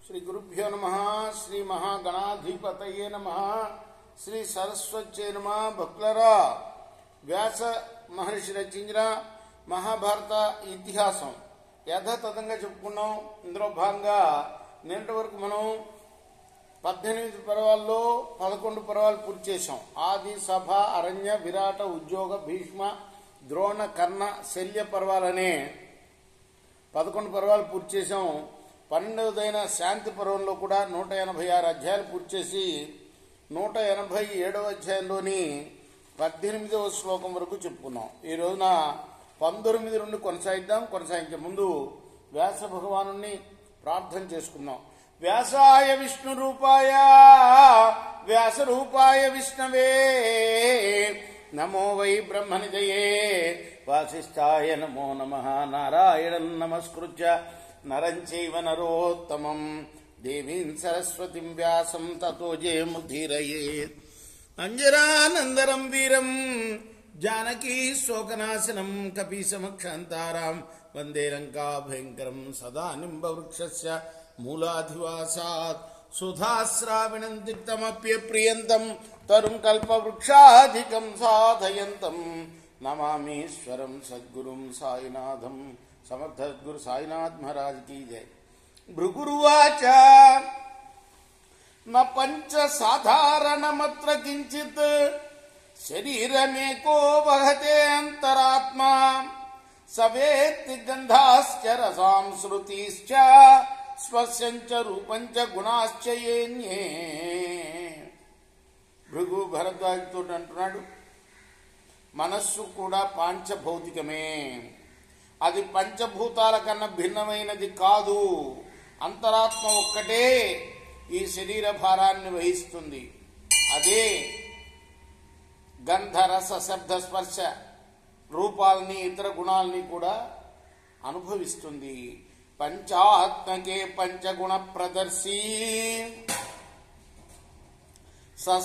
శ్రీ గురుభ్యో నమః. శ్రీ మహాగణాధిపతయే నమః. శ్రీ సరస్వత్యే నమః. భక్తులారా, వ్యాస మహర్షి రచించిన మహాభారత ఇతిహాసం యథాతథంగా చెప్పుకున్నాం. ఇందులో భాగంగా నిన్నటి వరకు మనం 18 పర్వాల్లో 11 పర్వాలు పూర్తి చేశాం. ఆది, సభ, అరణ్య, విరాట, ఉద్యోగ, భీష్మ, ద్రోణ, కర్ణ, శల్య పర్వాలనే 11 పర్వాలు పూర్తి చేశాం. 12వదైన శాంతి పర్వంలో కూడా 186 అధ్యాయాలు పూర్తి చేసి 187వ అధ్యాయంలోని 18వ శ్లోకం వరకు చెప్పుకున్నాం. ఈ రోజున 19 నుండి కొనసాగించే ముందు వ్యాస భగవాను ప్రార్థన చేసుకున్నాం. వ్యాసాయ విష్ణు రూపాయ వ్యాస రూపాయ విష్ణవే నమో వై బ్రహ్మనిధయే వాసిష్ఠాయ నమో నమః. నారాయణం నమస్కృత్య నరం చైవ నరోత్తమం దేవీం సరస్వతిం వ్యాసం తతో జయముదీరయేత్. అంజనానందరం వీరం జానకీ శోకనాశనం కపీశమక్షంతారాం వందే లంకా భయంకరం సదా నింబవృక్షస్య మూలాధివాసాత్ సుధాశ్రావిణం తిక్తమప్యప్రియంతం తరుం కల్పవృక్షాధికం సాధయంతం నమామీశ్వరం సద్గురుం సాయినాథం. సమర్థ గురు సాయినాథ్ మహారాజ్ की जय. భృగురువాచ న పంచ సాధారణమత్ర కించిత్ శరీరమేకో వహతే అంతరాత్మా సవేత్తి గంధాశ్చ రసాం శృతిశ్చ స్పశ్యంచ రూపంచ గుణాశ్చ ఏన్యే. భృగు భరద్వాజుతో అంటున్నాడు, మనస్సు కూడా పాంచభౌతికమే, అది పంచభూతాల కన్నా భిన్నమైనది కాదు. అంతరాత్మ ఒక్కటే ఈ శరీర భారాన్ని వహిస్తుంది. అదే గంధరస శబ్ద స్పర్శ రూపాలని ఇతర గుణాలని కూడా అనుభవిస్తుంది. పంచాత్మకే పంచగుణ ప్రదర్శీ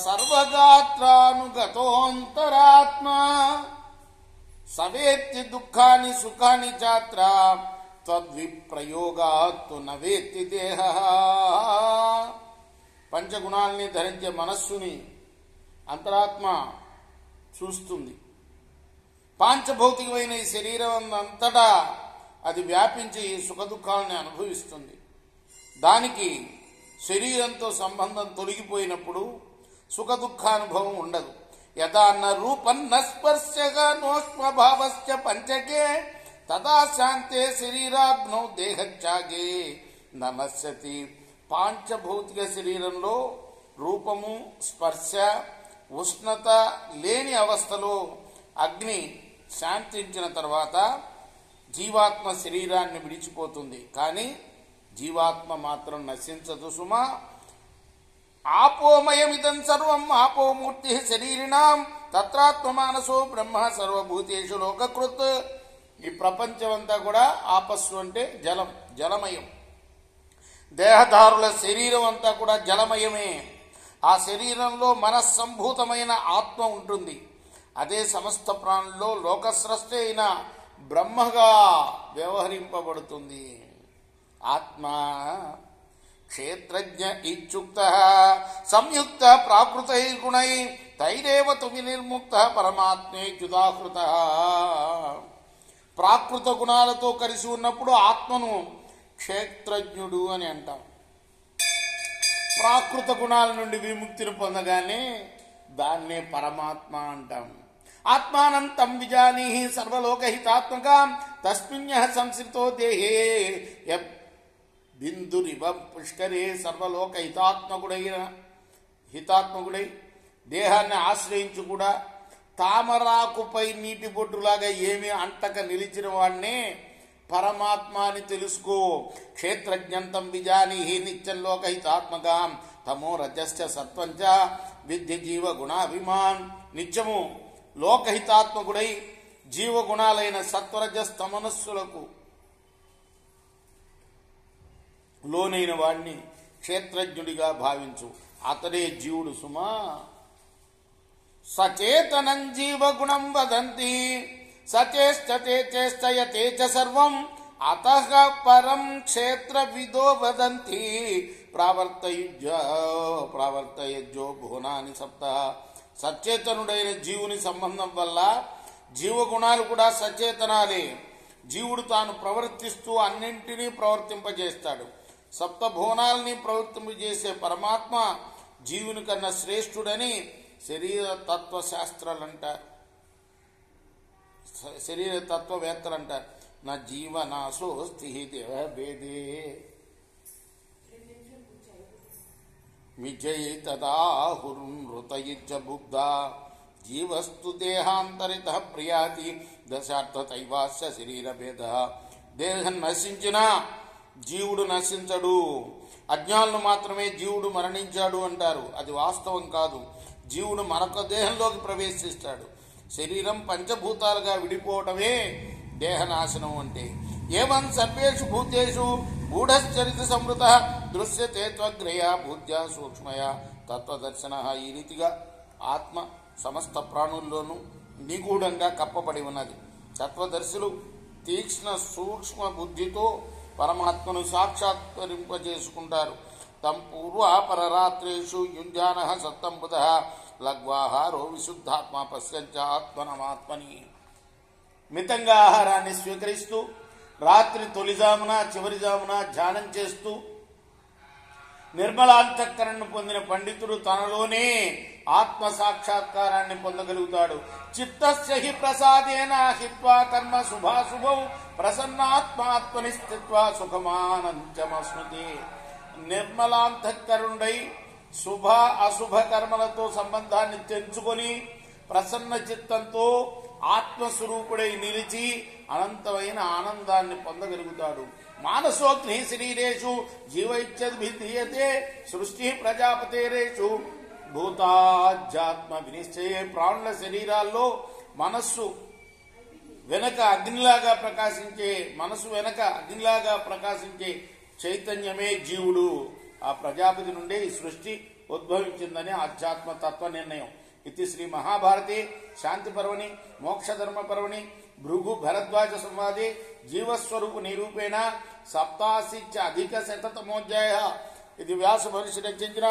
సర్వగాత్రానుగతోంతరాత్మ సవేత్తి దుఃఖాని సుఖాని చాత్ర తద్విప్రయోగాత్తు నవేత్తి దేహ. పంచగుణాలని ధరించే మనస్సుని అంతరాత్మ చూస్తుంది. పాంచభౌతికమైన ఈ శరీరం అంతటా అది వ్యాపించి సుఖ దుఃఖాలని అనుభవిస్తుంది. దానికి శరీరంతో సంబంధం తొలగిపోయినప్పుడు సుఖ దుఃఖానుభవం ఉండదు. యథాన్న రూపన్న స్పర్శగా నోష్మభావశ్చ పంచకే తదా శాంతే శరీరాగ్నౌ దేహత్యాగే నమస్యతి. పాంచభౌతిక శరీరంలో రూపము, స్పర్శ, ఉష్ణత లేని అవస్థలో అగ్ని శాంతించిన తర్వాత జీవాత్మ శరీరాన్ని విడిచిపోతుంది. కానీ జీవాత్మ మాత్రం నశించదు సుమా. ఆపోమయమిదం సర్వం ఆపోమూర్తి శరీరిణాం తత్రాత్మ మానసో బ్రహ్మ సర్వభూతేషు లోకకృత్. ఈ ప్రపంచమంతా కూడా ఆపస్సు అంటే జలం, జలమయం. దేహదారుల శరీరం అంతా కూడా జలమయమే. ఆ శరీరంలో మనస్సంభూతమైన ఆత్మ ఉంటుంది. అదే సమస్త ప్రాణుల్లో లోకస్రష్ట అయిన బ్రహ్మగా వ్యవహరింపబడుతుంది. ఆత్మ క్షేత్రజ్ఞ ఇత్యుక్త సంయుక్త ప్రాకృతై గుణై తైరేవ తు వినిర్ముక్త పరమాత్మేత్యుదాహృత. ప్రాకృత గుణాలతో కలిసి ఉన్నప్పుడు ఆత్మను క్షేత్రజ్ఞుడు అని అంటాం. ప్రాకృత గుణాల నుండి విముక్తిని పొందగానే దాన్నే పరమాత్మ అంటాం. ఆత్మానం తం విజానీహి సర్వలోకహితాత్మకాం తస్మిన్యః సంశ్రితో దేహే బిందురివ పుష్కరే. సర్వలోక హితాత్మకుడై దేహాన్ని ఆశ్రయించి కూడా తామరాకుపై నీటి బొట్టులాగా ఏమీ అంటక నిలిచిన వాడినే పరమాత్మ అని తెలుసుకో. క్షేత్రజ్ఞంతం విజానీహి నిత్యం లోకహితాత్మకాం తమో రజశ్చ సత్వంచ విద్య జీవ గుణాభిమాన్. నిత్యము లోకహితాత్మకుడై జీవగుణాలైన సత్వరజస్తమనస్సులకు లోనైన వాడిని క్షేత్రజ్ఞుడిగా భావించు. అతడే జీవుడు సుమా. సచేతనం జీవగుణం వదంతి సచేష్టతే చేష్టయతే చ సర్వం అతః పరం క్షేత్రవిదో వదంతి ప్రావర్తయజ్జో భువనాని సప్త. సచేతనుడైన జీవుని సంబంధం వల్ల జీవగుణాలు కూడా సచేతనాలే. జీవుడు తాను ప్రవర్తిస్తూ అన్నింటినీ ప్రవర్తింపజేస్తాడు. సప్తభువనాలని ప్రవర్తింపజేసే పరమాత్మ జీవుని కన్నా శ్రేష్ఠుడని శరీర తత్వశాస్త్రాలు అంటారు, శరీర తత్వవేత్తలు అంటారు. నా జీవనాశోస్తి దేవభేదే విజయ తదాహురునృతయుజ్జ బుద్ధ జీవస్తు దేహాంతరిత ప్రియాతి దశార్థతైవాస్య శరీరభేద. దేహం నశించినా జీవుడు నశించడు. అజ్ఞానులు మాత్రమే జీవుడు మరణించాడు అంటారు. అది వాస్తవం కాదు. జీవుడు మరొక దేహంలోకి ప్రవేశిస్తాడు. శరీరం పంచభూతాలుగా విడిపోవటమే దేహనాశనం అంటే. ఏవం సర్వేషు భూతేషు గూఢశ్చరిత సంవృత దృశ్యతే త్వగ్రయ భూత్యా సూక్ష్మయ తత్వదర్శన. ఈ రీతిగా ఆత్మ సమస్త ప్రాణుల్లోనూ నిగూఢంగా కప్పబడి ఉన్నది. తత్వదర్శులు తీక్ష్ణ సూక్ష్మ బుద్ధితో పరమాత్మను సాక్షాత్కరింపజేసుకుంటారు. తం పూర్వాపరరాత్రేషు యుంజాన సత్తంబుధ లఘ్వాహారో విశుద్ధాత్మ పశ్యంచ ఆత్మనమాత్మని. మితంగా ఆహారాన్ని స్వీకరిస్తూ రాత్రి తొలిజామున చివరిజామున ధ్యానం చేస్తూ నిర్మలాంతఃకరణను పొందిన పండితుడు తనలోనే ఆత్మ సాక్షాత్కారాన్ని పొందగలుగుతాడు. చిత్తస్య హి ప్రసాదేన హిత్వా కర్మ శుభాశుభౌ ప్రసన్నాత్మాత్మని స్థిత్వా సుఖమానంచమస్మృతి. నిర్మలాంతఃకరుడై శుభ అశుభ కర్మలతో సంబంధాన్ని తెంచుకొని ప్రసన్న చిత్తంతో ఆత్మస్వరూపుడై నిలిచి అనంతమైన ఆనందాన్ని పొందగలుగుతాడు. మానసోగ్ని శరీరేషు జీవైత్యద్భిధీయతే సృష్టి ప్రజాపతేరేషు భూతాధ్యాత్మ వినిశ్చయే. ప్రాణుల శరీరాల్లో మనస్సు వెనక అగ్నిలాగా ప్రకాశించే చైతన్యమే జీవుడు. ఆ ప్రజాపతి నుండే ఈ సృష్టి ఉద్భవించిందని ఆధ్యాత్మ తత్వ నిర్ణయం. ఇది శ్రీ మహాభారతే శాంతి పర్వణి మోక్షధర్మ పర్వణి భృగు భరద్వాజ సంవాదే జీవస్వరూప నిరూపేణ సప్తాశిచ్చ అధిక శతమోధ్యాయ. ఇది వ్యాస మహర్షి రచించిన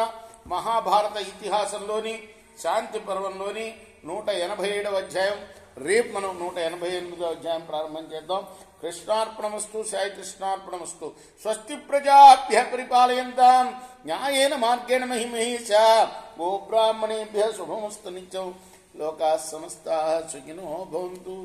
మహాభారత ఇతిహాసంలోని శాంతి పర్వంలోని 187వ అధ్యాయం. రేపు మనం 188వ అధ్యాయం ప్రారంభం చేద్దాం. కృష్ణార్పణమస్తు. సాయి కృష్ణార్పణమస్తు. స్వస్తి ప్రజాభ్య పరిపాలయంతాం న్యాయేన మార్గేణ మహిమహీష. గోబ్రాహ్మణేభ్య శుభమస్తు నిత్యం. లోకాః సమస్తాః సుఖినో భవంతు.